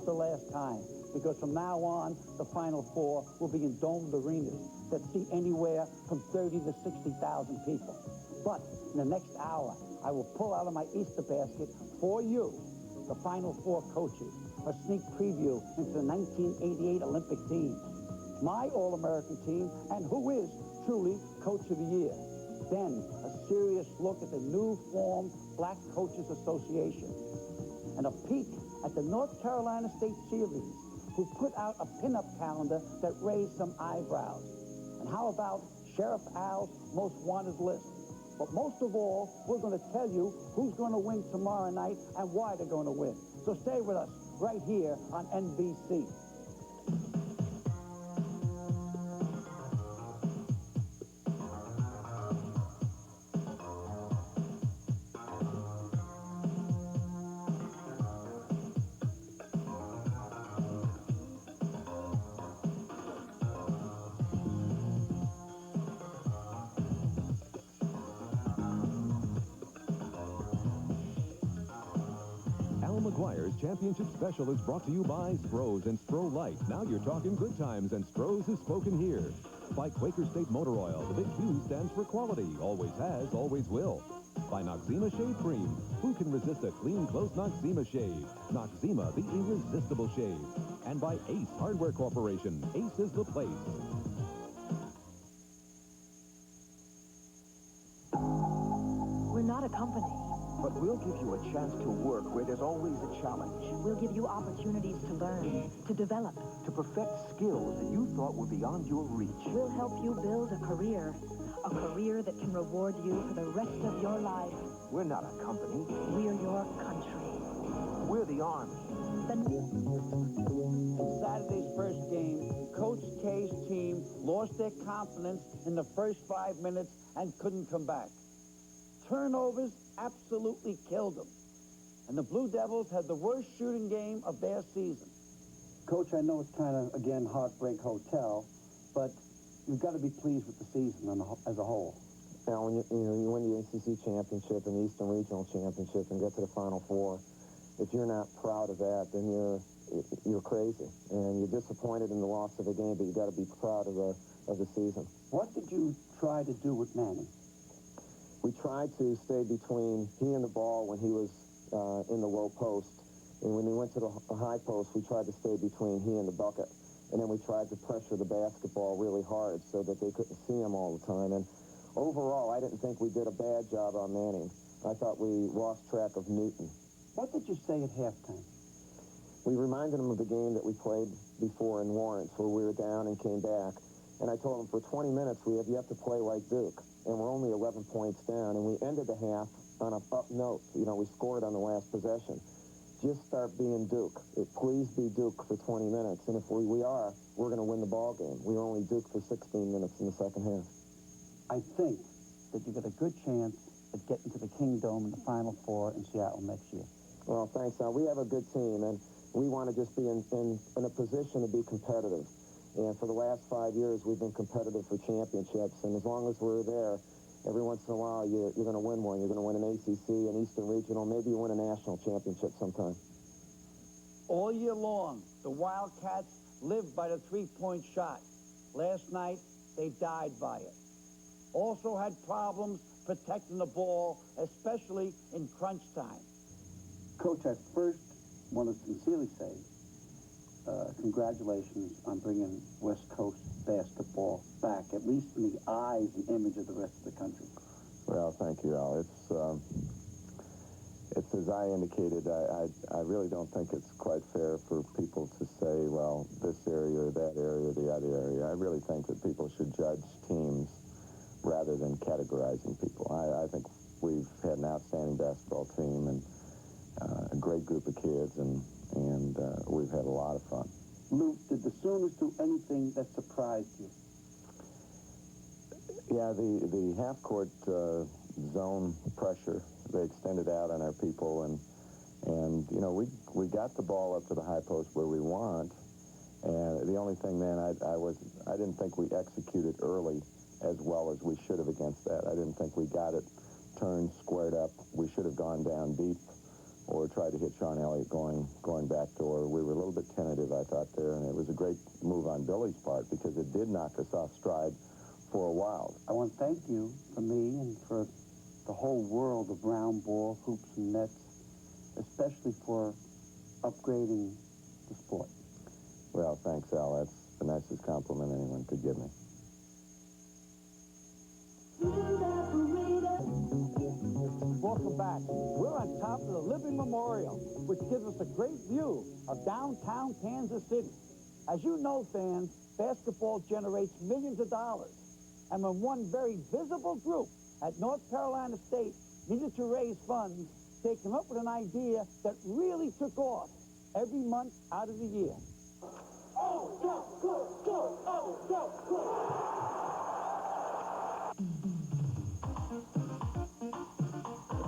the last time, because from now on, the Final Four will be in domed arenas that see anywhere from 30 to 60,000 people. But in the next hour, I will pull out of my Easter basket for you, the Final Four coaches, a sneak preview into the 1988 Olympic teams, my All-American team, and who is truly Coach of the Year. Then, a serious look at the new formed Black Coaches Association, and a peek at the North Carolina State Cheerleaders, who put out a pinup calendar that raised some eyebrows. And how about Sheriff Al's Most Wanted list? But most of all, we're going to tell you who's going to win tomorrow night and why they're going to win. So stay with us right here on NBC. McQuire's Championship Special is brought to you by Stroh's and Stroh Light. Now you're talking good times, and Stroh's is spoken here. By Quaker State Motor Oil. The big Q stands for quality. Always has, always will. By Noxzema Shave Cream. Who can resist a clean, close Noxzema shave? Noxzema, the irresistible shave. And by Ace Hardware Corporation. Ace is the place. We're not a company. But we'll give you a chance to work where there's always a challenge. We'll give you opportunities to learn, to develop. To perfect skills that you thought were beyond your reach. We'll help you build a career that can reward you for the rest of your life. We're not a company. We're your country. We're the Army. In Saturday's first game, Coach K's team lost their confidence in the first 5 minutes and couldn't come back. Turnovers absolutely killed them. And the Blue Devils had the worst shooting game of their season. Coach, I know it's kind of, again, heartbreak hotel, but you've got to be pleased with the season as a whole. Now, when you win the ACC championship and the Eastern Regional championship and get to the Final Four, if you're not proud of that, then you're crazy. And you're disappointed in the loss of a game, but you got to be proud of the season. What did you try to do with Manny? We tried to stay between he and the ball when he was in the low post. And when he went to the high post, we tried to stay between he and the bucket. And then we tried to pressure the basketball really hard so that they couldn't see him all the time. And overall, I didn't think we did a bad job on Manning. I thought we lost track of Newton. What did you say at halftime? We reminded him of the game that we played before in Lawrence, where we were down and came back. And I told him, for 20 minutes, we have yet to play like Duke. And we're only 11 points down, and we ended the half on an up note. You know, we scored on the last possession. Just start being Duke. Please be Duke for 20 minutes. And if we are, we're going to win the ball game. We were only Duke for 16 minutes in the second half. I think that you got a good chance at getting to the Kingdom in the Final Four in Seattle next year. Well, thanks, Al. We have a good team, and we want to just be in a position to be competitive. And for the last 5 years, we've been competitive for championships. And as long as we're there, every once in a while, you're going to win one. You're going to win an ACC, an Eastern Regional, maybe you win a national championship sometime. All year long, the Wildcats lived by the three-point shot. Last night, they died by it. Also had problems protecting the ball, especially in crunch time. Coach, I first want to sincerely say congratulations on bringing West Coast basketball back, at least in the eyes and image of the rest of the country. Well, thank you, Al. It's as I indicated, I really don't think it's quite fair for people to say, well, this area or that area or the other area. I really think that people should judge teams rather than categorizing people. I think we've had an outstanding basketball team and a great group of kids, and we've had a lot of fun. Luke, did the Sooners do anything that surprised you? Yeah, the half-court zone pressure, they extended out on our people, and you know, we got the ball up to the high post where we want, and the only thing then I didn't think we executed early as well as we should have against that. I didn't think we got it turned, squared up. We should have gone down deep or try to hit Sean Elliott going backdoor. We were a little bit tentative, I thought, there, and it was a great move on Billy's part because it did knock us off stride for a while. I want to thank you for me and for the whole world of round ball, hoops, and nets, especially for upgrading the sport. Well, thanks, Al. That's the nicest compliment anyone could give me. Welcome back. We're on top of the Living Memorial, which gives us a great view of downtown Kansas City. As you know, fans, basketball generates millions of dollars. And when one very visible group at North Carolina State needed to raise funds, they came up with an idea that really took off every month out of the year. Oh, go, go, go, oh, go, go.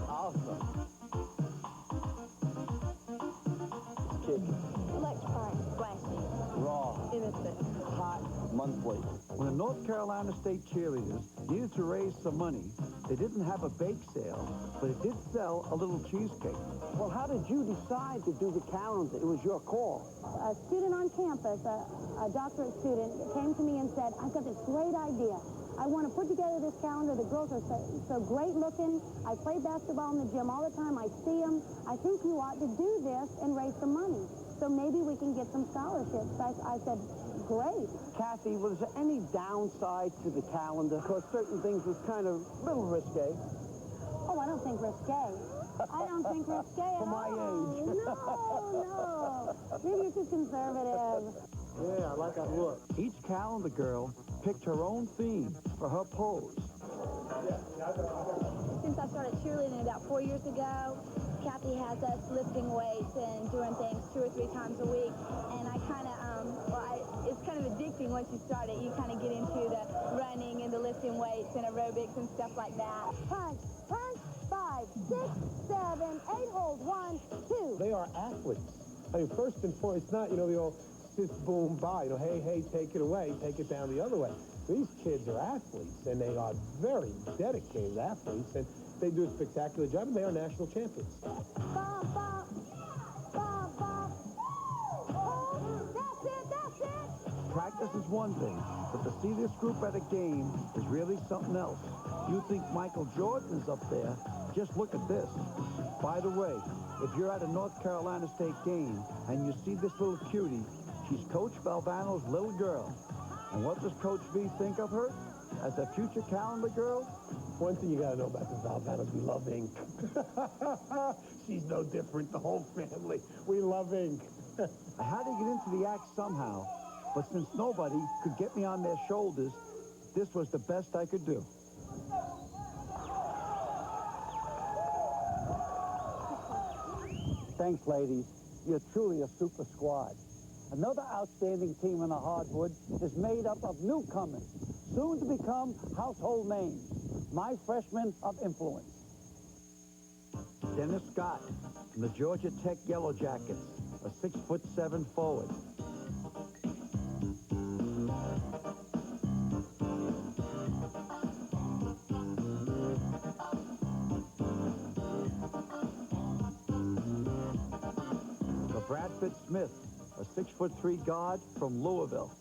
Awesome. It's kicking. Electrifying, flashy, Raw. innocent. Hot. Monthly. When the North Carolina State cheerleaders needed to raise some money, they didn't have a bake sale, but it did sell a little cheesecake. Well, how did you decide to do the calendar? It was your call. A student on campus, a doctorate student, came to me and said, I've got this great idea. I want to put together this calendar. The girls are so great looking. I play basketball in the gym all the time. I see them. I think you ought to do this and raise some money. So maybe we can get some scholarships. I said, great. Kathy, was there any downside to the calendar? Because certain things was kind of a little risque. Oh, I don't think risque. I don't think risque at all. For my age. No. Maybe you're too conservative. Yeah, I like that look. Each calendar girl picked her own theme for her pose. Since I started cheerleading about 4 years ago, Kathy has us lifting weights and doing things 2 or 3 times a week. And I kind of, it's kind of addicting once you start it. You kind of get into the running and the lifting weights and aerobics and stuff like that. Punch, 5, 6, 7, 8, hold, 1, 2. They are athletes. I mean, first and foremost, it's not, the old sis, boom, bye. Hey, take it away, take it down the other way. These kids are athletes, and they are very dedicated athletes, and they do a spectacular job, and they are national champions. Bop, bop. Bop, bop. Oh, that's it. Practice is one thing, but to see this group at a game is really something else. You think Michael Jordan is up there, just look at this. By the way, if you're at a North Carolina State game and you see this little cutie, she's Coach Valvano's little girl. And what does Coach V think of her? As a future calendar girl? One thing you got to know about the Valvanos, we love ink. She's no different, the whole family. We love ink. I had to get into the act somehow, but since nobody could get me on their shoulders, this was the best I could do. Thanks, ladies. You're truly a super squad. Another outstanding team in the hardwood is made up of newcomers, soon to become household names. My freshmen of influence. Dennis Scott from the Georgia Tech Yellow Jackets, a 6'7" forward. Bradford Smith, a 6'3" guard from Louisville.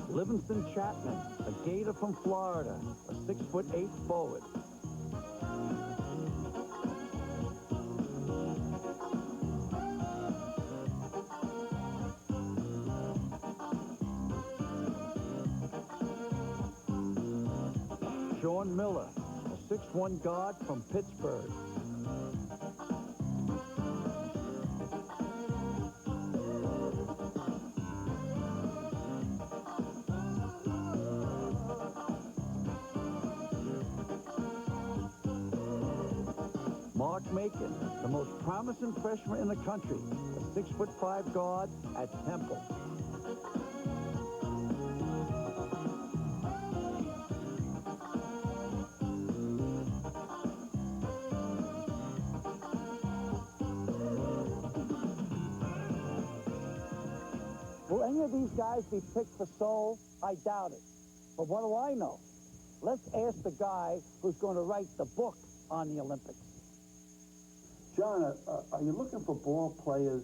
Livingston Chapman, a Gator from Florida, a 6'8" forward. Sean Miller, a 6'1" guard from Pittsburgh. Mark Macon, the most promising freshman in the country, a 6'5" guard at Temple. any of these guys be picked for Seoul? I doubt it. But what do I know? Let's ask the guy who's going to write the book on the Olympics. John, are you looking for ball players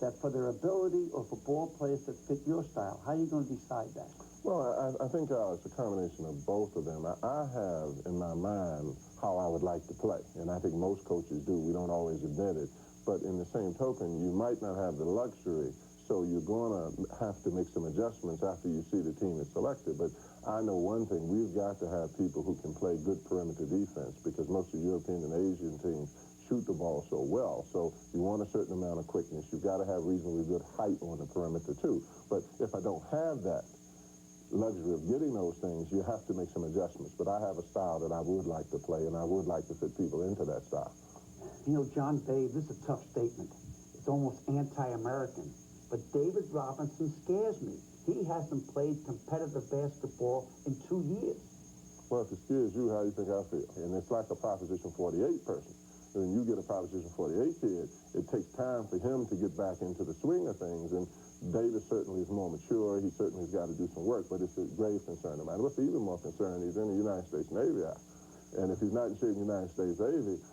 that for their ability or for ball players that fit your style? How are you going to decide that? Well, I think it's a combination of both of them. I have in my mind how I would like to play, and I think most coaches do. We don't always admit it. But in the same token, you might not have the luxury, so you're going to have to make some adjustments after you see the team is selected. But I know one thing, we've got to have people who can play good perimeter defense because most of the European and Asian teams shoot the ball so well. So you want a certain amount of quickness. You've got to have reasonably good height on the perimeter too. But if I don't have that luxury of getting those things, you have to make some adjustments. But I have a style that I would like to play, and I would like to fit people into that style. You know, John Babe, this is a tough statement. It's almost anti-American. But David Robinson scares me. He hasn't played competitive basketball in 2 years. Well, if it scares you, how do you think I feel? And it's like a Proposition 48 person. When you get a Proposition 48 kid, it takes time for him to get back into the swing of things. And David certainly is more mature. He certainly has got to do some work, but it's a grave concern of mine. What's even more concerned, he's in the United States Navy. And if he's not in shape in the United States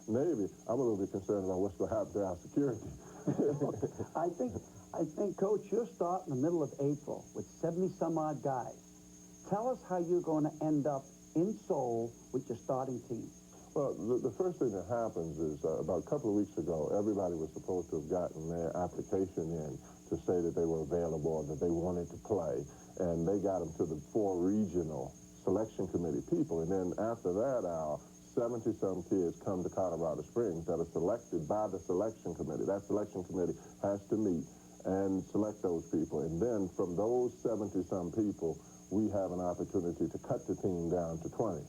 Navy, I'm a little bit concerned about what's going to happen to our security. I think, Coach, you're starting in the middle of April with 70-some-odd guys. Tell us how you're going to end up in Seoul with your starting team. Well, the first thing that happens is about a couple of weeks ago, everybody was supposed to have gotten their application in to say that they were available, that they wanted to play, and they got them to the 4 regional selection committee people. And then after that, our 70-some kids come to Colorado Springs that are selected by the selection committee. That selection committee has to meet and select those people. And then from those 70-some people, we have an opportunity to cut the team down to 20.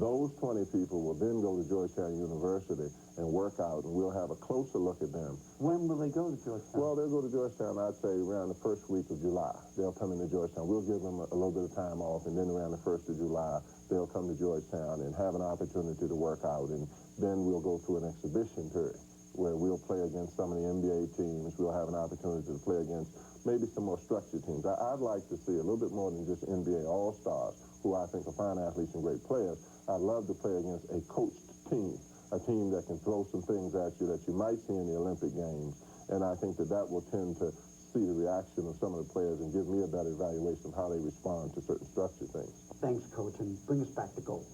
Those 20 people will then go to Georgetown University and work out, and we'll have a closer look at them. When will they go to Georgetown? Well, they'll go to Georgetown, I'd say, around the first week of July. They'll come into Georgetown. We'll give them a little bit of time off, and then around the 1st of July, they'll come to Georgetown and have an opportunity to work out, and then we'll go through an exhibition period where we'll play against some of the NBA teams. We'll have an opportunity to play against maybe some more structured teams. I'd like to see a little bit more than just NBA All-Stars, who I think are fine athletes and great players. I'd love to play against a coached team, a team that can throw some things at you that you might see in the Olympic Games. And I think that will tend to see the reaction of some of the players and give me a better evaluation of how they respond to certain structured things. Thanks, Coach, and bring us back to goal.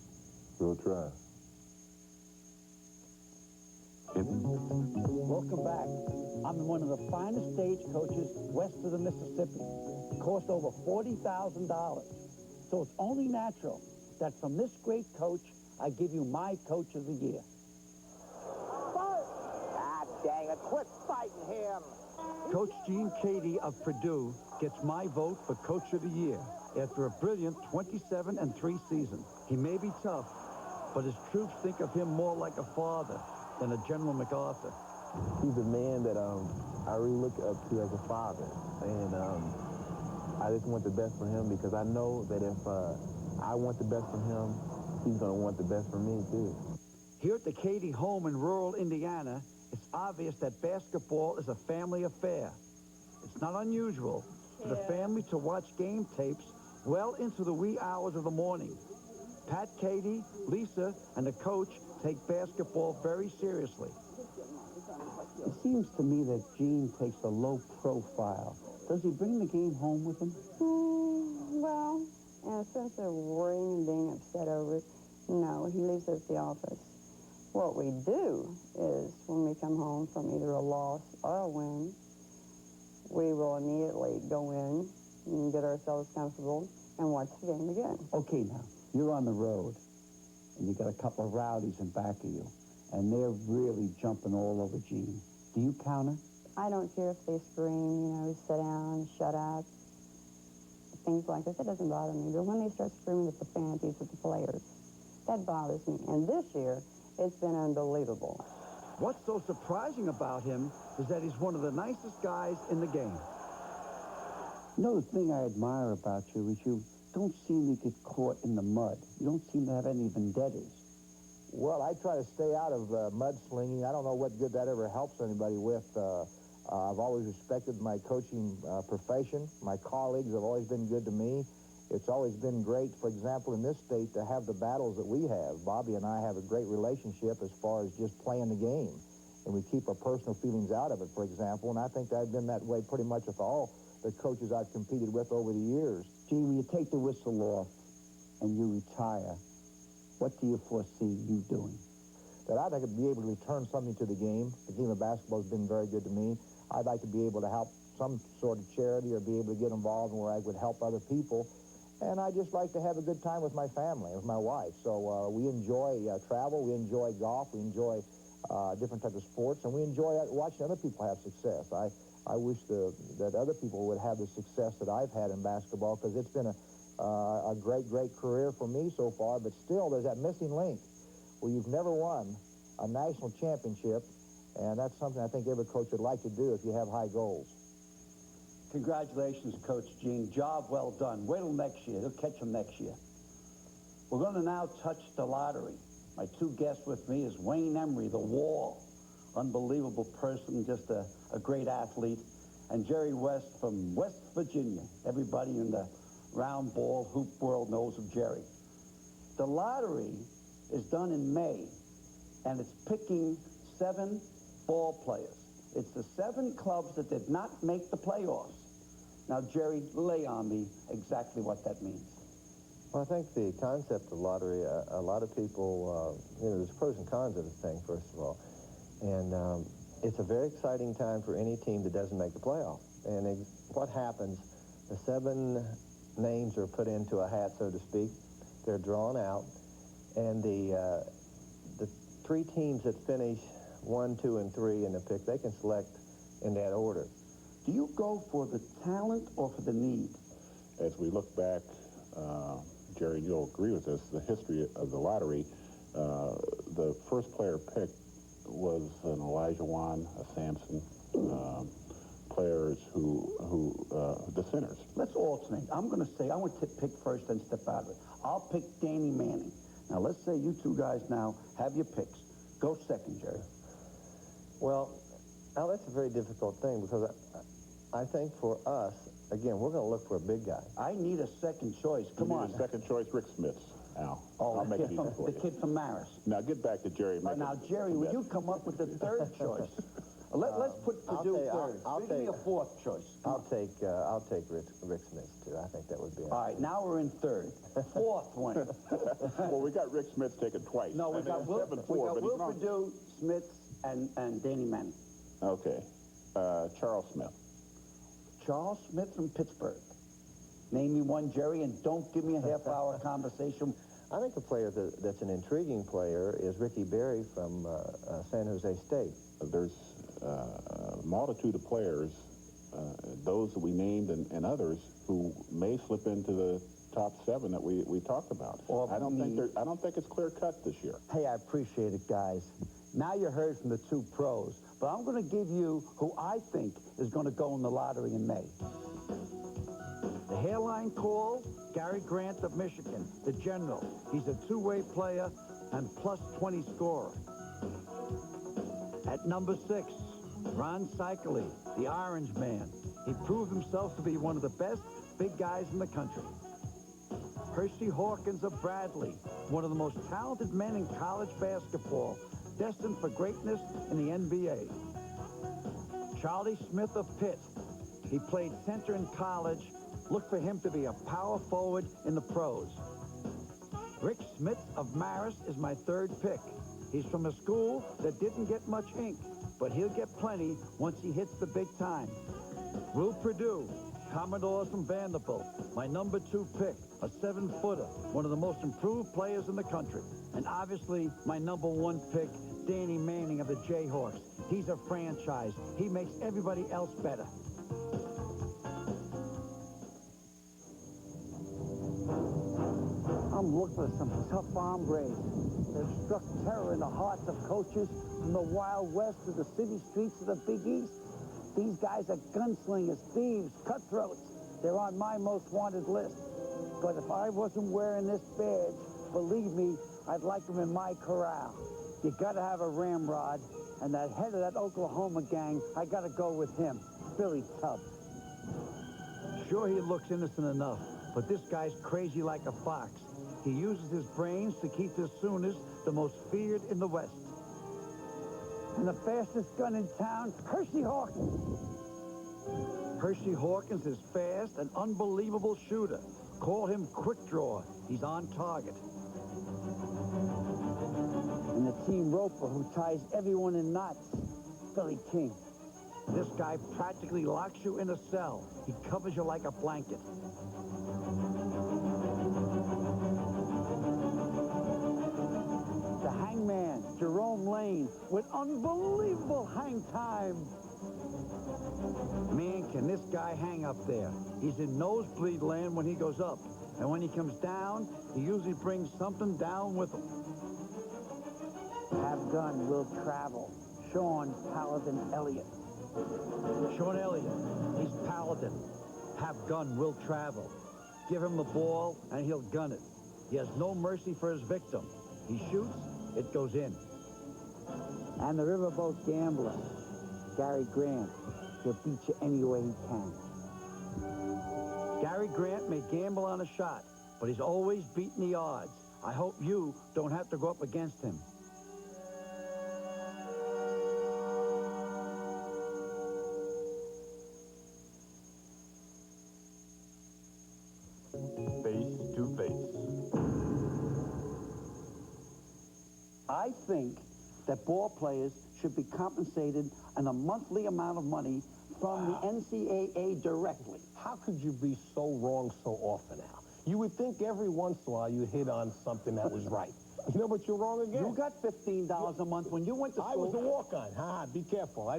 We'll try. Welcome back. I'm one of the finest stage coaches west of the Mississippi. It cost over $40,000. So it's only natural that from this great coach, I give you my Coach of the Year. Ah, dang it. Quit fighting him. Coach Gene Cady of Purdue gets my vote for Coach of the Year after a brilliant 27-3 season. He may be tough, but his troops think of him more like a father than a General MacArthur. He's a man that I really look up to as a father, and I just want the best for him because I know that if I want the best for him, he's going to want the best for me, too. Here at the Cady home in rural Indiana, it's obvious that basketball is a family affair. It's not unusual for the family to watch game tapes well into the wee hours of the morning. Pat Cady, Lisa, and the coach take basketball very seriously. It seems to me that Gene takes a low profile. Does he bring the game home with him? Well, in a sense of worrying and being upset over it, no, he leaves it at the office. What we do is when we come home from either a loss or a win, we will immediately go in and get ourselves comfortable and watch the game again. Okay, now, you're on the road, and you got a couple of rowdies in back of you, and they're really jumping all over Gene. Do you counter? I don't care if they scream, sit down, shut up, things like this. It doesn't bother me. But when they start screaming the profanities at the players, that bothers me. And this year, it's been unbelievable. What's so surprising about him is that he's one of the nicest guys in the game. You know, the thing I admire about you is you don't seem to get caught in the mud. You don't seem to have any vendettas. Well, I try to stay out of mudslinging. I don't know what good that ever helps anybody with. I've always respected my coaching profession. My colleagues have always been good to me. It's always been great, for example, in this state to have the battles that we have. Bobby and I have a great relationship as far as just playing the game. And we keep our personal feelings out of it, for example. And I think I've been that way pretty much with all the coaches I've competed with over the years. Gee, when you take the whistle off and you retire, what do you foresee you doing? That I'd like to be able to return something to the game. The game of basketball has been very good to me. I'd like to be able to help some sort of charity or be able to get involved where I would help other people. And I just like to have a good time with my family, with my wife. So we enjoy travel, we enjoy golf, we enjoy different types of sports, and we enjoy watching other people have success. I wish that other people would have the success that I've had in basketball, because it's been a great, great career for me so far. But still, there's that missing link where you've never won a national championship, and that's something I think every coach would like to do if you have high goals. Congratulations, Coach Gene. Job well done. Wait till next year. He'll catch him next year. We're going to now touch the lottery. My two guests with me is Wayne Emery, the Wall. Unbelievable person, just a great athlete. And Jerry West from West Virginia. Everybody in the round ball hoop world knows of Jerry. The lottery is done in May, and it's picking 7 ball players. It's the 7 clubs that did not make the playoffs. Now, Jerry, lay on me exactly what that means. Well, I think the concept of lottery, a lot of people, there's pros and cons of this thing, first of all. And it's a very exciting time for any team that doesn't make the playoff. And what happens, the 7 names are put into a hat, so to speak. They're drawn out. And the 3 teams that finish 1, 2, and 3 in the pick, they can select in that order. Do you go for the talent or for the need? As we look back, Jerry, you'll agree with this, the history of the lottery, the first player picked was an Elijah Wan, a Sampson, players who the centers. Let's alternate. I'm going to say, I want to pick first and step out of it. I'll pick Danny Manning. Now, let's say you two guys now have your picks. Go second, Jerry. Well, now that's a very difficult thing, because I think for us, again, we're going to look for a big guy. I need a second choice. Come on. Second choice, Rick Smith. Al. I'll make it easy for you. The kid from Maris. Now get back to Jerry. Now, Jerry, will you come up with the third choice? Let's put Purdue third. Give me a fourth choice. I'll take Rick Smith too. I think that would be. All right, now we're in third. Fourth one. Well, we got Rick Smith taken twice. No, we got Will Purdue, Smith, and Danny Manning. Okay. Charles Smith. Charles Smith from Pittsburgh. Name me one, Jerry, and don't give me a half-hour conversation. I think a player that's an intriguing player is Ricky Berry from San Jose State. There's a multitude of players, those that we named and others, who may slip into the top 7 that we talked about. I don't think it's clear-cut this year. Hey, I appreciate it, guys. Now you heard from the 2 pros, but I'm going to give you who I think is going to go in the lottery in May. The hairline call, Gary Grant of Michigan, the general. He's a 2-way player and plus 20 scorer. At number 6, Ron Cycli, the Orange Man. He proved himself to be one of the best big guys in the country. Hershey Hawkins of Bradley, one of the most talented men in college basketball, destined for greatness in the NBA. Charlie Smith of Pitt. He played center in college. Look for him to be a power forward in the pros. Rick Smith of Maris is my 3rd pick. He's from a school that didn't get much ink, but he'll get plenty once he hits the big time. Will Purdue, Commodores from Vanderbilt, my number 2 pick, a 7-footer, one of the most improved players in the country. And obviously, my number 1 pick, Danny Manning of the Jayhawks. He's a franchise. He makes everybody else better. I'm looking for some tough hombres that have struck terror in the hearts of coaches from the Wild West to the city streets of the Big East. These guys are gunslingers, thieves, cutthroats. They're on my most wanted list. But if I wasn't wearing this badge, believe me, I'd like them in my corral. You gotta have a ramrod. And that head of that Oklahoma gang, I got to go with him, Billy Tubbs. Sure, he looks innocent enough, but this guy's crazy like a fox. He uses his brains to keep the Sooners the most feared in the West. And the fastest gun in town, Hershey Hawkins. Hershey Hawkins is fast, an unbelievable shooter. Call him Quick Draw. He's on target. And the team roper who ties everyone in knots, Billy King. This guy practically locks you in a cell. He covers you like a blanket. The hangman, Jerome Lane, with unbelievable hang time. Man, can this guy hang up there. He's in nosebleed land when he goes up. And when he comes down, he usually brings something down with him. Have gun, will travel. Sean Paladin Elliott. Sean Elliott, he's Paladin. Have gun, will travel. Give him the ball, and he'll gun it. He has no mercy for his victim. He shoots, it goes in. And the riverboat gambler, Gary Grant. He'll beat you any way he can. Gary Grant may gamble on a shot, but he's always beating the odds. I hope you don't have to go up against him. Face to face. I think that ball players should be compensated on a monthly amount of money from the NCAA directly. How could you be so wrong so often, Al? You would think every once in a while you hit on something that was right. You know, but you're wrong again. You got $15 a month when you went to school. I was a walk-on. Be careful.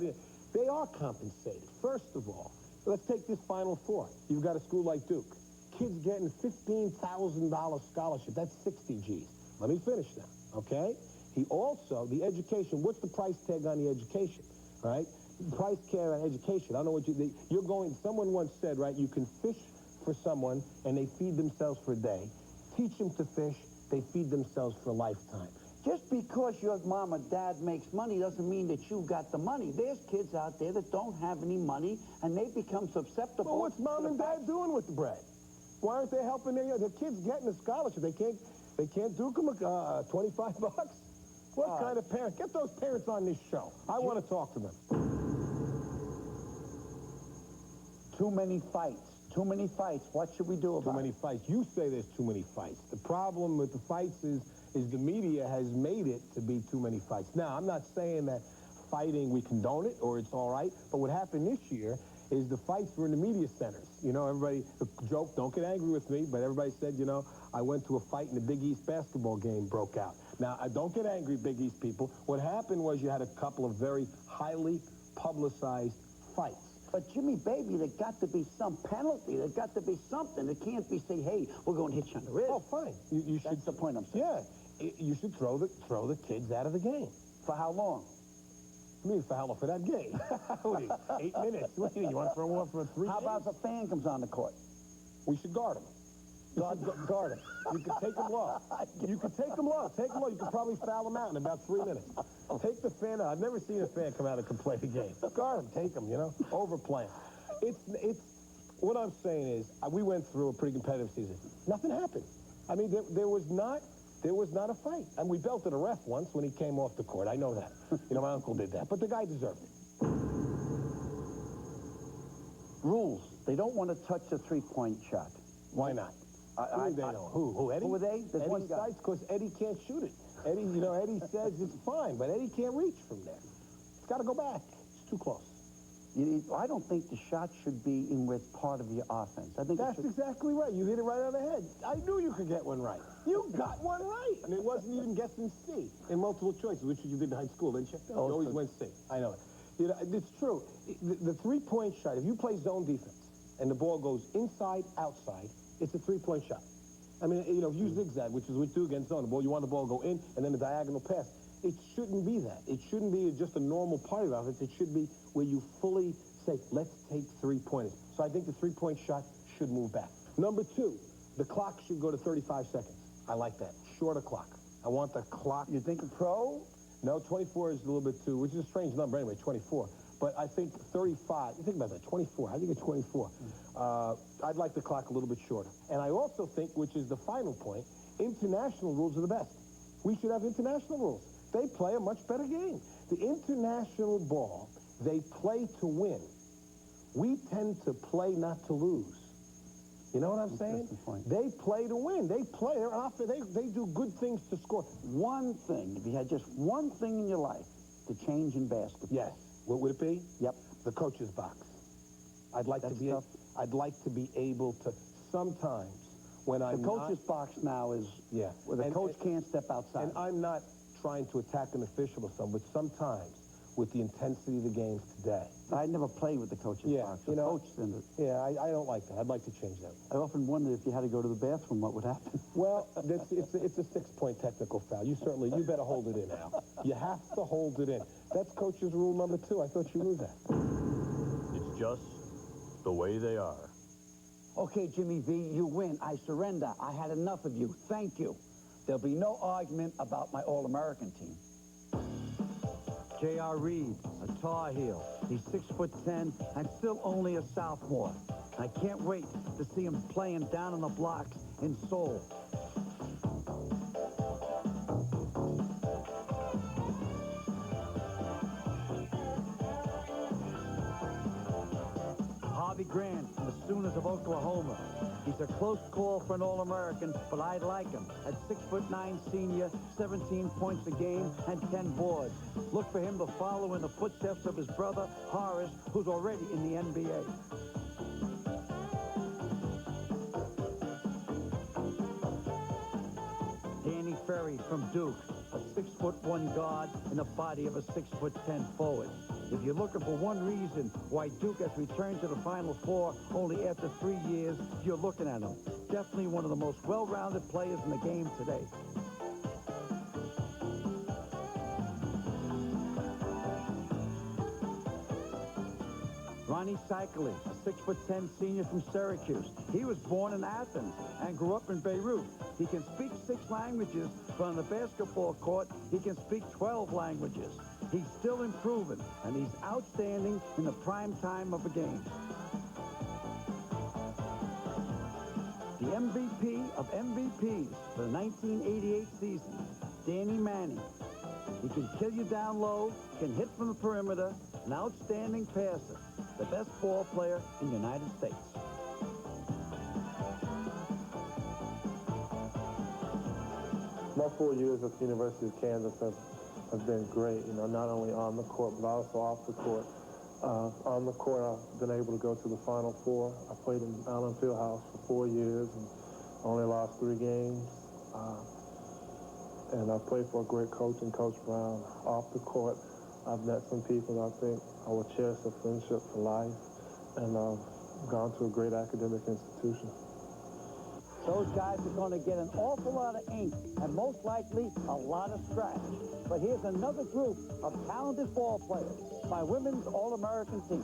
They are compensated. First of all, let's take this Final Four. You've got a school like Duke. Kids getting $15,000 scholarship. That's 60 G's. Let me finish now, okay? He also, the education, what's the price tag on the education, right? Price tag on education. I don't know what you're going, someone once said, right, you can fish for someone and they feed themselves for a day. Teach them to fish, they feed themselves for a lifetime. Just because your mom or dad makes money doesn't mean that you got the money. There's kids out there that don't have any money and they become susceptible. Well, what's mom and dad doing with the bread? Why aren't they helping their kids getting a scholarship? They can't duke them $25. What kind of parent? Get those parents on this show. I want to talk to them. Too many fights. Too many fights. What should we do about it? Too many fights. You say there's too many fights. The problem with the fights is the media has made it to be too many fights. Now, I'm not saying that fighting, we condone it or it's all right, but what happened this year is the fights were in the media centers. You know, everybody, the joke, don't get angry with me, but everybody said, you know, I went to a fight and the Big East basketball game broke out. Now, I don't get angry, Big East people. What happened was you had a couple of very highly publicized fights. But, Jimmy, baby, there got to be some penalty. There got to be something. It can't be say, hey, we're going to hit you on the wrist. Oh, fine. You should. That's the point I'm saying. Yeah, you should throw the kids out of the game. For how long? I mean, for how long? For that game? What are you, 8 minutes? What do you want to throw them off for 3 How about if a fan comes on the court? We should guard them. Guard them. You can take them low. You can take them low. Take them low. You can probably foul them out in about 3 minutes. Take the fan out. I've never seen a fan come out and play the game. Guard them. Take them, you know. Overplay them. It's what I'm saying is, we went through a pretty competitive season. Nothing happened. I mean, there was not a fight. And we belted a ref once when he came off the court. I know that. You know, my uncle did that. But the guy deserved it. Rules. They don't want to touch a three-point shot. Why not? Who? Eddie? Who are they? There's Eddie one guy. Sites, because Eddie can't shoot it. Eddie, you know, Eddie says it's fine, but Eddie can't reach from there. It's got to go back. It's too close. I don't think the shot should be in with part of your offense. I think that's exactly right. You hit it right on the head. I knew you could get one right. You got one right. And it wasn't even guessing C in multiple choices, which you did in high school, didn't you? You always went C. I know it. You know, it's true. The three-point shot, if you play zone defense and the ball goes inside, outside, it's a three-point shot. I mean, you know, if you zigzag, which is what you do against zone, you want the ball to go in and then a diagonal pass. It shouldn't be that. It shouldn't be just a normal part of offense. It should be where you fully say, let's take three-pointers. So I think the three-point shot should move back. Number two, the clock should go to 35 seconds. I like that. Shorter clock. I want the clock. You think pro? No, 24 is a little bit too, which is a strange number anyway, 24. But I think 35, you think about that, 24. How do you get 24? I'd like the clock a little bit shorter. And I also think, which is the final point, international rules are the best. We should have international rules. They play a much better game. The international ball, they play to win. We tend to play not to lose. You know what I'm saying? They play to win. They play. They do good things to score. One thing, if you had just one thing in your life to change in basketball. Yes. What would it be? Yep. The coach's box. I'd like to be able to sometimes when I'm the coach's box now is where the coach can't step outside. And I'm not trying to attack an official or something, but sometimes with the intensity of the games today. I never played with the coach's box. The coach in it. Yeah, I don't like that. I'd like to change that. I often wondered if you had to go to the bathroom, what would happen? Well, it's a 6-point technical foul. You better hold it in, Al. You have to hold it in. That's coach's rule number 2. I thought you knew that. It's just the way they are. Okay, Jimmy V, you win. I surrender. I had enough of you. Thank you. There'll be no argument about my All-American team. J.R. Reed, a Tar Heel. He's 6'10" and still only a sophomore. I can't wait to see him playing down on the blocks in Seoul. Harvey Grant from the Sooners of Oklahoma. He's a close call for an All-American, but I like him. At 6'9" senior, 17 points a game and 10 boards. Look for him to follow in the footsteps of his brother, Horace, who's already in the NBA. Danny Ferry from Duke, a 6'1" guard in the body of a 6'10" forward. If you're looking for one reason why Duke has returned to the Final Four only after 3 years, you're looking at him. Definitely one of the most well-rounded players in the game today. Ronnie Cycling, a 6'10" senior from Syracuse. He was born in Athens and grew up in Beirut. He can speak 6 languages, but on the basketball court, he can speak 12 languages. He's still improving, and he's outstanding in the prime time of a game. The MVP of MVPs for the 1988 season, Danny Manning. He can kill you down low, can hit from the perimeter, an outstanding passer, the best ball player in the United States. My 4 years at the University of Kansas have been great, you know, not only on the court, but also off the court. On the court, I've been able to go to the Final Four. I played in Allen Fieldhouse for 4 years and only lost 3 games. And I played for a great coach in Coach Brown. Off the court, I've met some people that I think I will cherish a friendship for life, and gone to a great academic institution. Those guys are going to get an awful lot of ink and most likely a lot of scratch. But here's another group of talented ball players, my women's All-American team.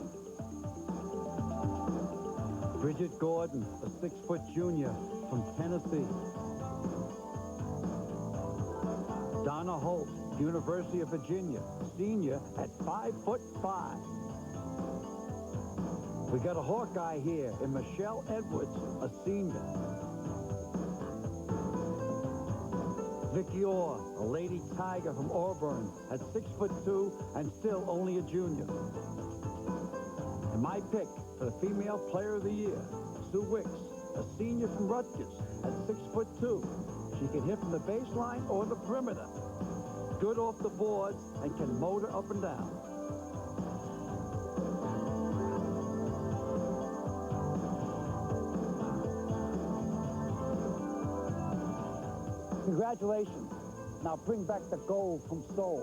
Bridget Gordon, a 6-foot junior from Tennessee. Donna Holt, University of Virginia, senior at 5'5". We got a Hawkeye here in Michelle Edwards, a senior. Vicky Orr, a Lady Tiger from Auburn, at 6'2" and still only a junior. And my pick for the Female Player of the Year, Sue Wicks, a senior from Rutgers, at 6'2". She can hit from the baseline or the perimeter. Good off the boards and can motor up and down. Congratulations. Now bring back the gold from Seoul.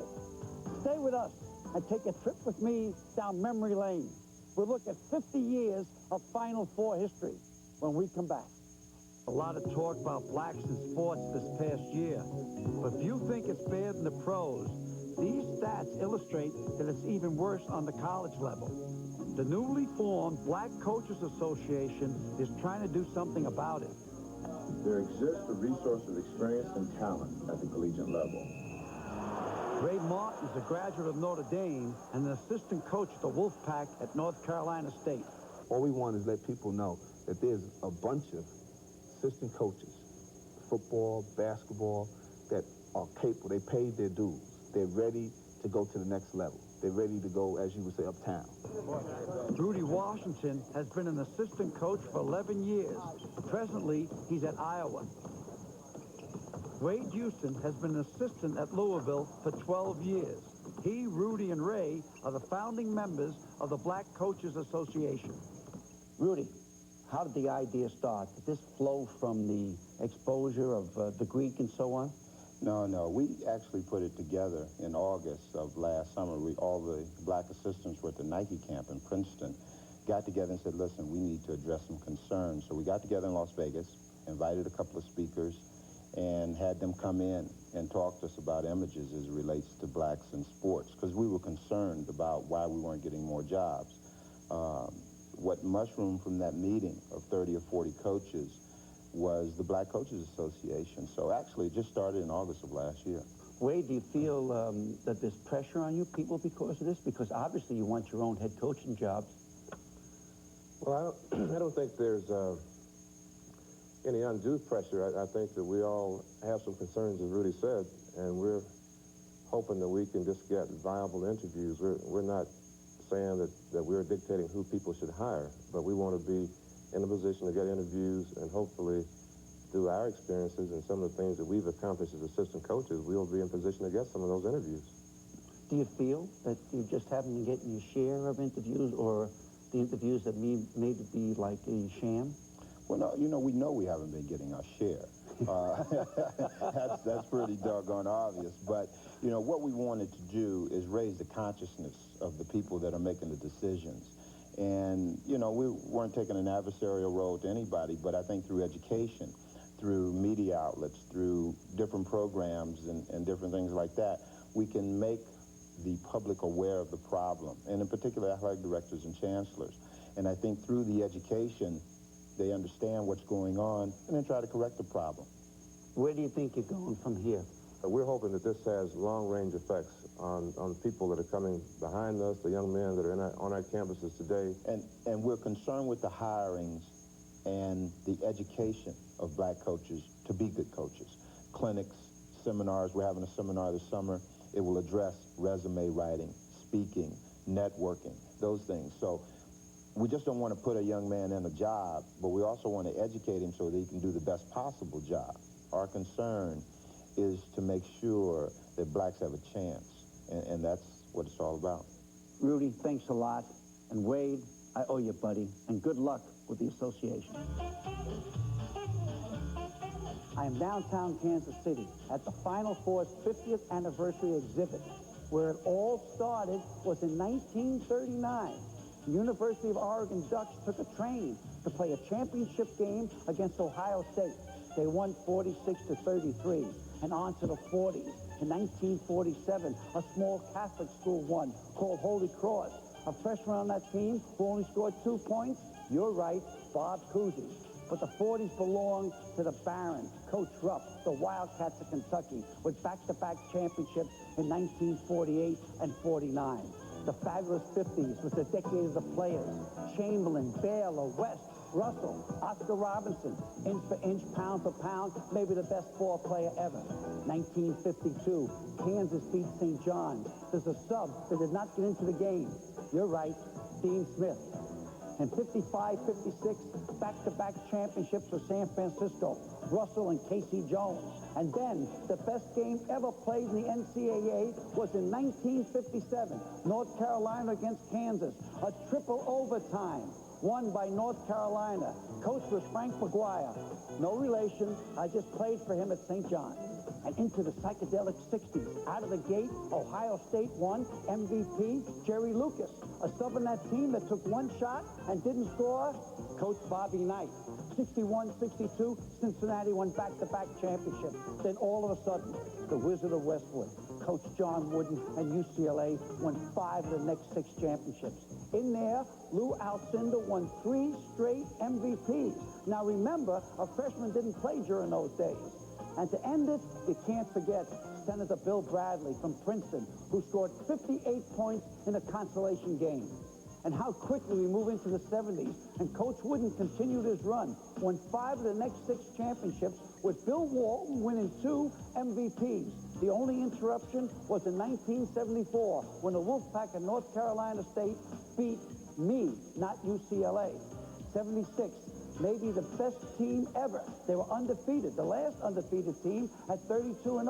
Stay with us and take a trip with me down memory lane. We'll look at 50 years of Final Four history when we come back. A lot of talk about blacks in sports this past year. But if you think it's bad in the pros, these stats illustrate that it's even worse on the college level. The newly formed Black Coaches Association is trying to do something about it. There exists a resource of experience and talent at the collegiate level. Ray Martin is a graduate of Notre Dame and an assistant coach at the Wolfpack at North Carolina State. All we want is let people know that there's a bunch of assistant coaches, football, basketball, that are capable. They paid their dues. They're ready to go to the next level. They're ready to go, as you would say, uptown. Rudy Washington has been an assistant coach for 11 years. Presently, he's at Iowa. Wade Houston has been an assistant at Louisville for 12 years. He, Rudy, and Ray are the founding members of the Black Coaches Association. Rudy, how did the idea start? Did this flow from the exposure of the Greek and so on? No. We actually put it together in August of last summer. All the black assistants were at the Nike camp in Princeton, got together and said, listen, we need to address some concerns. So we got together in Las Vegas, invited a couple of speakers, and had them come in and talk to us about images as it relates to blacks in sports, because we were concerned about why we weren't getting more jobs. What mushroomed from that meeting of 30 or 40 coaches was the Black Coaches Association. So actually, it just started in August of last year. Wade, do you feel that there's pressure on you people because of this? Because obviously you want your own head coaching jobs. Well, I don't think there's any undue pressure. I think that we all have some concerns, as Rudy said, and we're hoping that we can just get viable interviews. We're not saying that we're dictating who people should hire, but we want to be in a position to get interviews, and hopefully through our experiences and some of the things that we've accomplished as assistant coaches, we'll be in position to get some of those interviews. Do you feel that you just haven't been getting your share of interviews, or the interviews that may be like a sham? Well, no, we know we haven't been getting our share. That's pretty doggone obvious. But, what we wanted to do is raise the consciousness of the people that are making the decisions. And, we weren't taking an adversarial role to anybody, but I think through education, through media outlets, through different programs and different things like that, we can make the public aware of the problem, and in particular athletic directors and chancellors. And I think through the education, they understand what's going on and then try to correct the problem. Where do you think you're going from here? We're hoping that this has long-range effects on people that are coming behind us, the young men that are on our campuses today. And we're concerned with the hirings and the education of black coaches to be good coaches. Clinics, seminars. We're having a seminar this summer. It will address resume writing, speaking, networking, those things. So we just don't want to put a young man in a job, but we also want to educate him so that he can do the best possible job. Our concern is to make sure that blacks have a chance, and that's what it's all about. Rudy, thanks a lot. And Wade, I owe you, buddy, and good luck with the association. I am downtown Kansas City at the Final Four's 50th anniversary exhibit. Where it all started was in 1939. The University of Oregon Ducks took a train to play a championship game against Ohio State. They won 46-33, and on to the 40s. In 1947, a small Catholic school won, called Holy Cross. A freshman on that team who only scored 2 points? You're right, Bob Cousy. But the 40s belong to the Barons, Coach Rupp, the Wildcats of Kentucky, with back-to-back championships in 1948 and 49. The fabulous 50s was the decade of the players. Chamberlain, Baylor, West, Russell, Oscar Robinson, inch for inch, pound for pound, maybe the best ball player ever. 1952, Kansas beat St. John's. There's a sub that did not get into the game. You're right, Dean Smith. And 55-56, back-to-back championships for San Francisco, Russell and Casey Jones. And then the best game ever played in the NCAA was in 1957, North Carolina against Kansas, a triple overtime, won by North Carolina. Coach was Frank McQuire. No relation, I just played for him at St. John's. And into the psychedelic 60s. Out of the gate, Ohio State won, MVP, Jerry Lucas. A sub on that team that took one shot and didn't score, Coach Bobby Knight. 61-62, Cincinnati won back-to-back championships. Then all of a sudden, the Wizard of Westwood, Coach John Wooden, and UCLA won 5 of the next 6 championships. In there, Lou Alcindor won 3 straight MVPs. Now remember, a freshman didn't play during those days. And to end it, you can't forget Senator Bill Bradley from Princeton, who scored 58 points in a consolation game. And how quickly we move into the 70s, and Coach Wooden continued his run, won 5 of the next 6 championships, with Bill Walton winning 2 MVPs. The only interruption was in 1974, when the Wolfpack of North Carolina State beat me, not UCLA. 76, maybe the best team ever. They were undefeated. The last undefeated team had 32-0,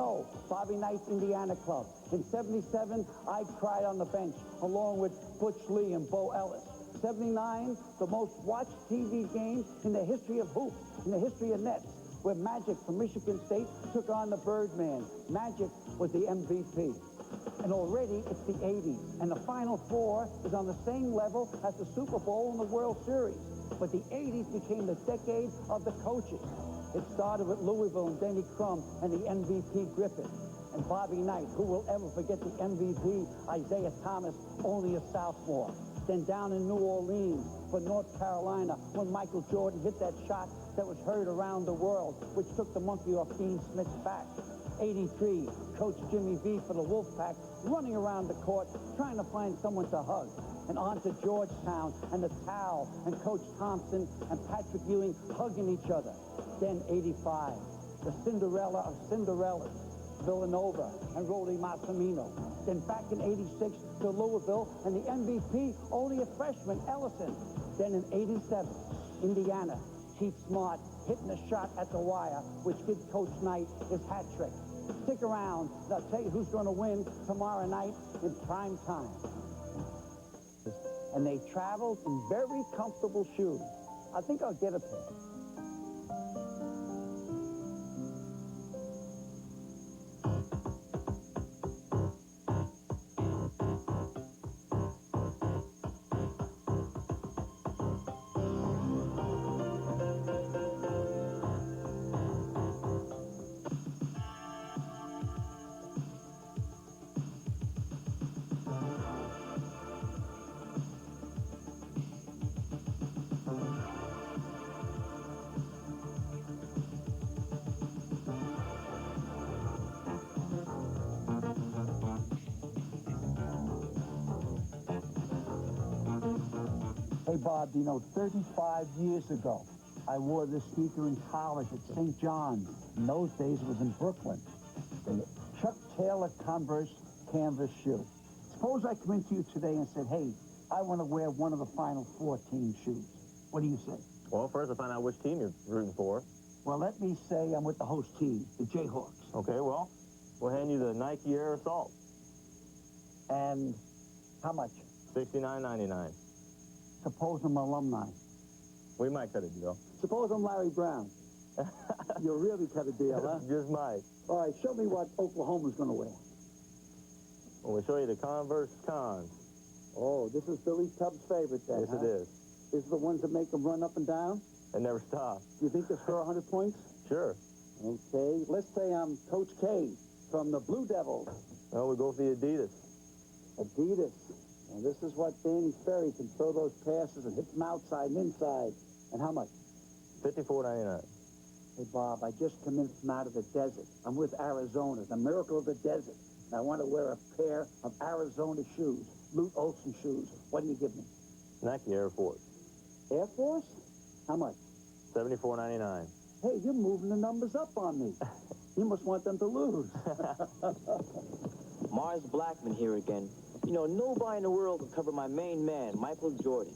Bobby Knight's Indiana club. In 77, I cried on the bench, along with Butch Lee and Bo Ellis. 79, the most watched TV game in the history of hoops, in the history of nets, where Magic from Michigan State took on the Birdman. Magic was the MVP. And already it's the 80s, and the Final Four is on the same level as the Super Bowl and the World Series. But the 80s became the decade of the coaches. It started with Louisville and Denny Crum and the MVP Griffin. And Bobby Knight, who will ever forget the MVP Isaiah Thomas, only a sophomore. Then down in New Orleans for North Carolina, when Michael Jordan hit that shot that was heard around the world, which took the monkey off Dean Smith's back. 83, Coach Jimmy V for the Wolfpack, running around the court, trying to find someone to hug. And on to Georgetown and the Towel and Coach Thompson and Patrick Ewing hugging each other. Then 85, the Cinderella of Cinderellas, Villanova and Rolly Massimino. Then back in 86 to Louisville and the MVP, only a freshman, Ellison. Then in 87, Indiana, Keith Smart hitting a shot at the wire, which gives Coach Knight his hat trick. Stick around, and I'll tell you who's going to win tomorrow night in prime time. And they traveled in very comfortable shoes. I think I'll get a pair. Hey, Bob, you know, 35 years ago, I wore this sneaker in college at St. John's. In those days, it was in Brooklyn. The Chuck Taylor Converse canvas shoe. Suppose I come into you today and said, hey, I want to wear one of the Final Four team shoes. What do you say? Well, first I'll find out which team you're rooting for. Well, let me say I'm with the host team, the Jayhawks. Okay, well, we'll hand you the Nike Air Assault. And how much? $69.99. Suppose I'm an alumni. We might cut a deal. Suppose I'm Larry Brown. You'll really cut a deal, huh? Just might. All right, show me what Oklahoma's going to wear. Well, we'll show you the Converse Cons. Oh, this is Billy Tubbs' favorite then, Yes, huh? it is. These are the ones that make them run up and down? They never stop. Do you think they'll score 100 points? Sure. Okay, let's say I'm Coach K from the Blue Devils. Well, we go for the Adidas. Adidas. And this is what Danny Ferry can throw those passes and hit them outside and inside. And how much? $54.99. Hey, Bob, I just come in from out of the desert. I'm with Arizona, the miracle of the desert. And I want to wear a pair of Arizona shoes, Lute Olson shoes. What do you give me? Nike Air Force. Air Force? How much? $74.99. Hey, you're moving the numbers up on me. You must want them to lose. Mars Blackman here again. You know, nobody in the world can cover my main man, Michael Jordan.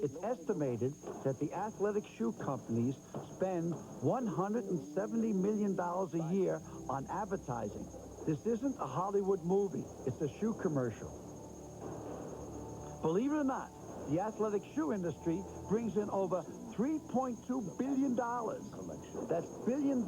It's estimated that the athletic shoe companies spend $170 million a year on advertising. This isn't a Hollywood movie. It's a shoe commercial. Believe it or not, the athletic shoe industry brings in over $3.2 billion. That's $1 billion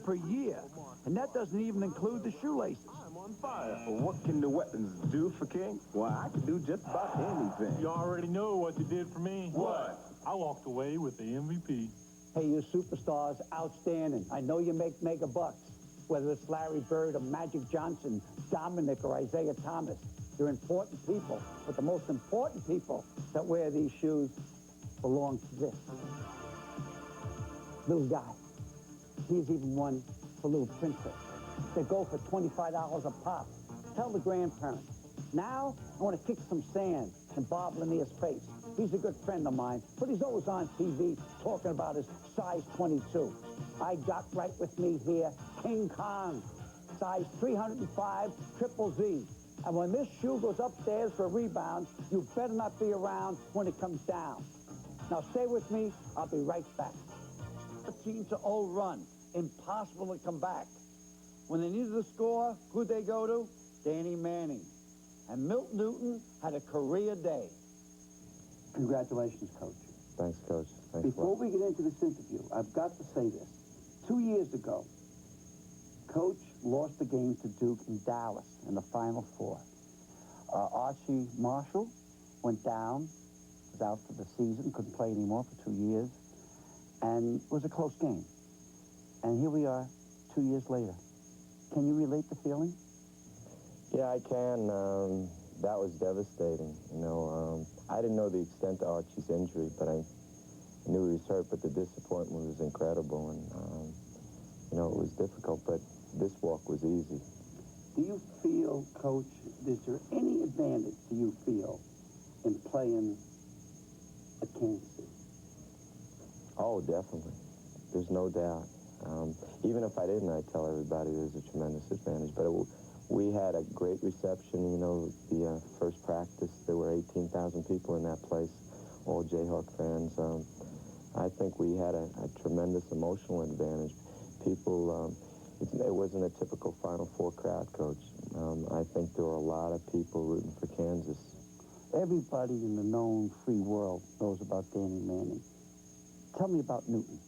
per year. And that doesn't even include the shoelaces. On fire. Well, what can the weapons do for King? Well, I can do just about anything. You already know what you did for me. What? I walked away with the MVP. Hey, you superstars, outstanding. I know you make mega bucks. Whether it's Larry Bird or Magic Johnson, Dominic or Isaiah Thomas, they're important people. But the most important people that wear these shoes belong to this little guy. He's even one for little princess. They go for $25 a pop. Tell the grandparents. Now, I want to kick some sand in Bob Lanier's face. He's a good friend of mine, but he's always on TV talking about his size 22. I got right with me here, King Kong, size 305, triple Z. And when this shoe goes upstairs for a rebound, you better not be around when it comes down. Now stay with me, I'll be right back. 13-0 run, impossible to come back. When they needed to score, who'd they go to? Danny Manning. And Milt Newton had a career day. Congratulations, Coach. Thanks, Coach. Thanks Before we get into this interview, I've got to say this. 2 years ago, Coach lost the game to Duke in Dallas in the Final Four. Archie Marshall went down, was out for the season, couldn't play anymore for 2 years, and it was a close game. And here we are 2 years later. Can you relate the feeling? Yeah, I can. That was devastating. You know, I didn't know the extent of Archie's injury, but I knew he was hurt. But the disappointment was incredible, and you know, it was difficult. But this walk was easy. Do you feel, Coach, is there any advantage do you feel in playing at Kansas City? Oh, definitely. There's no doubt. Even if I didn't, I'd tell everybody there's a tremendous advantage. But we had a great reception. You know, the first practice, there were 18,000 people in that place, all Jayhawk fans. I think we had a tremendous emotional advantage. People, it wasn't a typical Final Four crowd, Coach. I think there were a lot of people rooting for Kansas. Everybody in the known free world knows about Danny Manning. Tell me about Newton.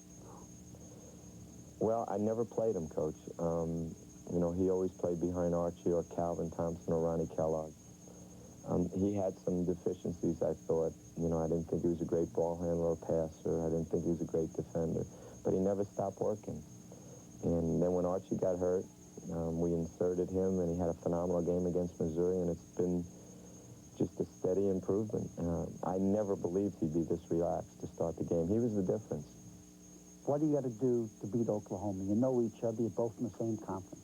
Well, I never played him, Coach. You know, he always played behind Archie or Calvin Thompson or Ronnie Kellogg. He had some deficiencies, I thought. You know, I didn't think he was a great ball handler or passer. I didn't think he was a great defender. But he never stopped working. And then when Archie got hurt, we inserted him, and he had a phenomenal game against Missouri, and it's been just a steady improvement. I never believed he'd be this relaxed to start the game. He was the difference. What do you got to do to beat Oklahoma? You know each other. You're both in the same conference.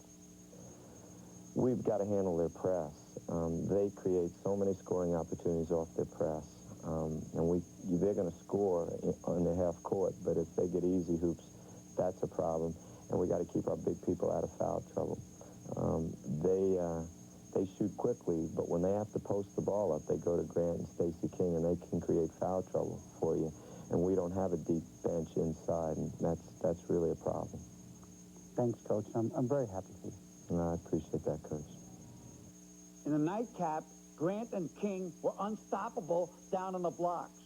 We've got to handle their press. They create so many scoring opportunities off their press. And they're going to score on their half court, but if they get easy hoops, that's a problem. And we got to keep our big people out of foul trouble. They shoot quickly, but when they have to post the ball up, they go to Grant and Stacey King, and they can create foul trouble for you. And we don't have a deep bench inside, and that's really a problem. Thanks, Coach. I'm very happy for you. No, I appreciate that, Coach. In the nightcap, Grant and King were unstoppable down on the blocks.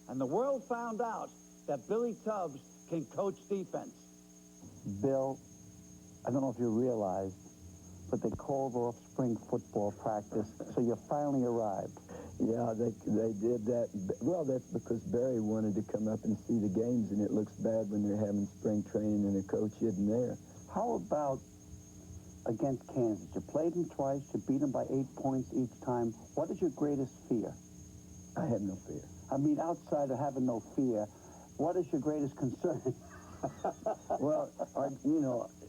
And the world found out that Billy Tubbs can coach defense. Bill, I don't know if you realized, but they called off spring football practice, so you finally arrived. Yeah, they did that. Well, that's because Barry wanted to come up and see the games, and it looks bad when they're having spring training and a coach isn't there. How about against Kansas? You played them twice. You beat them by 8 points each time. What is your greatest fear? I have no fear. I mean, outside of having no fear, what is your greatest concern? Well,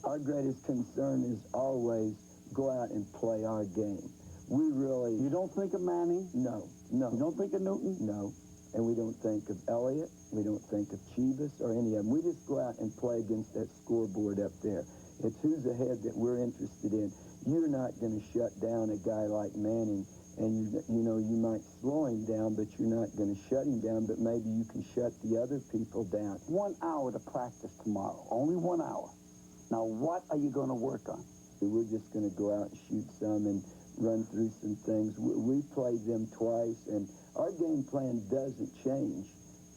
our greatest concern is always go out and play our game. We really... You don't think of Manning? No. You don't think of Newton? No. And we don't think of Elliott. We don't think of Chivas or any of them. We just go out and play against that scoreboard up there. It's who's ahead that we're interested in. You're not going to shut down a guy like Manning, and you might slow him down, but you're not going to shut him down, but maybe you can shut the other people down. 1 hour to practice tomorrow. Only 1 hour. Now, what are you going to work on? We're just going to go out and shoot some and run through some things. We played them twice, and our game plan doesn't change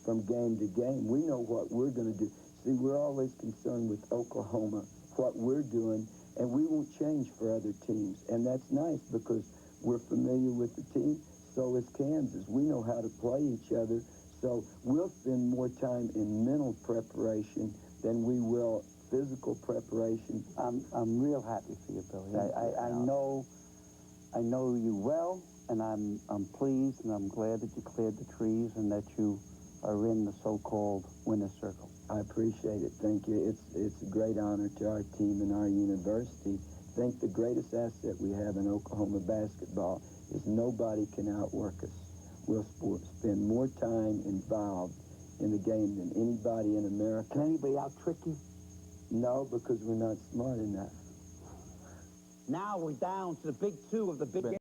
from game to game. We know what we're going to do. See, we're always concerned with Oklahoma, what we're doing, and we won't change for other teams. And that's nice because we're familiar with the team. So is Kansas. We know how to play each other. So we'll spend more time in mental preparation than we will physical preparation. I'm real happy for you, Billy. I know you well, and I'm pleased, and I'm glad that you cleared the trees and that you are in the so-called winner's circle. I appreciate it. Thank you. It's a great honor to our team and our university. I think the greatest asset we have in Oklahoma basketball is nobody can outwork us. We'll spend more time involved in the game than anybody in America. Can anybody out-trick you? No, because we're not smart enough. Now we're down to the big two of the big